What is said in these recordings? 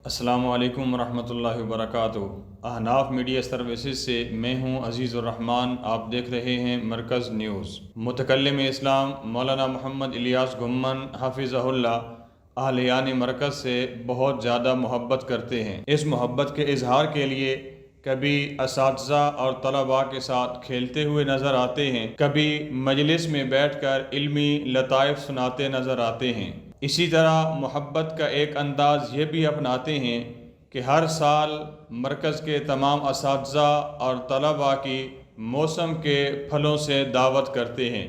السلام علیکم ورحمۃ اللہ وبرکاتہ۔ احناف میڈیا سروسز سے میں ہوں عزیز الرحمن۔ آپ دیکھ رہے ہیں مرکز نیوز۔ متکلم اسلام مولانا محمد الیاس گھمن حفظہ اللہ اہلیان مرکز سے بہت زیادہ محبت کرتے ہیں۔ اس محبت کے اظہار کے لیے کبھی اساتذہ اور طلباء کے ساتھ کھیلتے ہوئے نظر آتے ہیں، کبھی مجلس میں بیٹھ کر علمی لطائف سناتے نظر آتے ہیں۔ اسی طرح محبت کا ایک انداز یہ بھی اپناتے ہیں کہ ہر سال مرکز کے تمام اساتذہ اور طلباء کی موسم کے پھلوں سے دعوت کرتے ہیں۔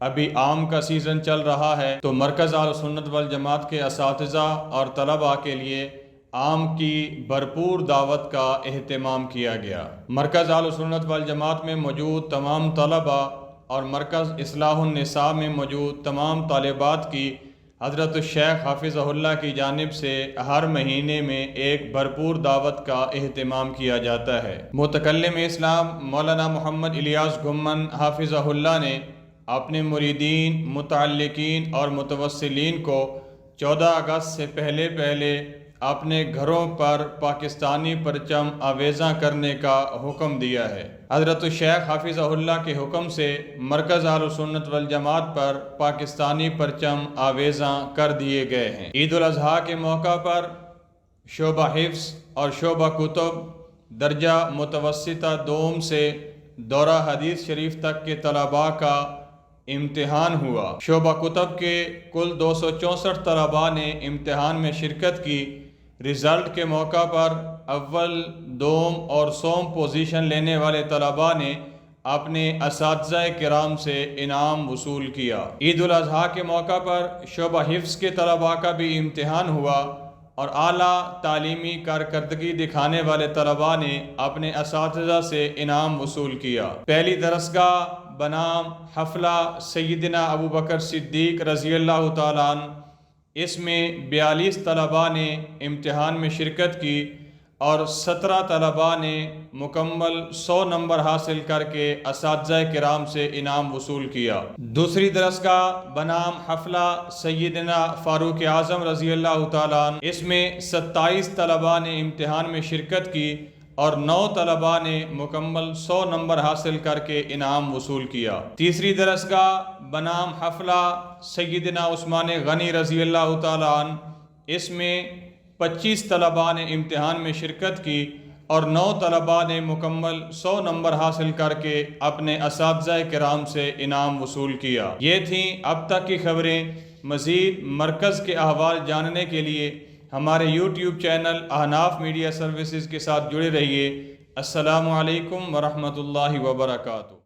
ابھی آم کا سیزن چل رہا ہے تو مرکز اہل سنت والجماعت کے اساتذہ اور طلباء کے لیے آم کی بھرپور دعوت کا اہتمام کیا گیا۔ مرکز اہل سنت والجماعت میں موجود تمام طلباء اور مرکز اصلاح النساء میں موجود تمام طالبات کی حضرت الشیخ حافظہ اللہ کی جانب سے ہر مہینے میں ایک بھرپور دعوت کا اہتمام کیا جاتا ہے۔ متکلم اسلام مولانا محمد الیاس گھمن حافظہ اللہ نے اپنے مریدین، متعلقین اور متوسلین کو 14 اگست سے پہلے اپنے گھروں پر پاکستانی پرچم آویزاں کرنے کا حکم دیا ہے۔ حضرت الشیخ حافظہ اللہ کے حکم سے مرکز اہل سنت والجماعت پر پاکستانی پرچم آویزاں کر دیے گئے ہیں۔ عید الاضحیٰ کے موقع پر شعبہ حفظ اور شعبہ کتب درجہ متوسطہ دوم سے دورہ حدیث شریف تک کے طلباء کا امتحان ہوا۔ شعبہ کتب کے کل 264 طلباء نے امتحان میں شرکت کی۔ رزلٹ کے موقع پر اول، دوم اور سوم پوزیشن لینے والے طلباء نے اپنے اساتذہ کرام سے انعام وصول کیا۔ عید الاضحیٰ کے موقع پر شعبہ حفظ کے طلباء کا بھی امتحان ہوا اور اعلیٰ تعلیمی کارکردگی دکھانے والے طلباء نے اپنے اساتذہ سے انعام وصول کیا۔ پہلی درسگاہ بنام حفلہ سیدنا ابوبکر صدیق رضی اللہ تعالیٰ عنہ، اس میں 42 طلباء نے امتحان میں شرکت کی اور 17 طلباء نے مکمل 100 نمبر حاصل کر کے اساتذہ کرام سے انعام وصول کیا۔ دوسری درسگاہ بنام حفلہ سیدنا فاروق اعظم رضی اللہ تعالیٰ عنہ، اس میں 27 طلباء نے امتحان میں شرکت کی اور 9 طلباء نے مکمل 100 نمبر حاصل کر کے انعام وصول کیا۔ تیسری درسگاہ بنام حفلہ سیدنا عثمان غنی رضی اللہ تعالیٰ عنہ، اس میں 25 طلباء نے امتحان میں شرکت کی اور 9 طلباء نے مکمل 100 نمبر حاصل کر کے اپنے اساتذہ کرام سے انعام وصول کیا۔ یہ تھیں اب تک کی خبریں۔ مزید مرکز کے احوال جاننے کے لیے ہمارے یوٹیوب چینل احناف میڈیا سروسز کے ساتھ جڑے رہیے۔ السلام علیکم ورحمۃ اللہ وبرکاتہ۔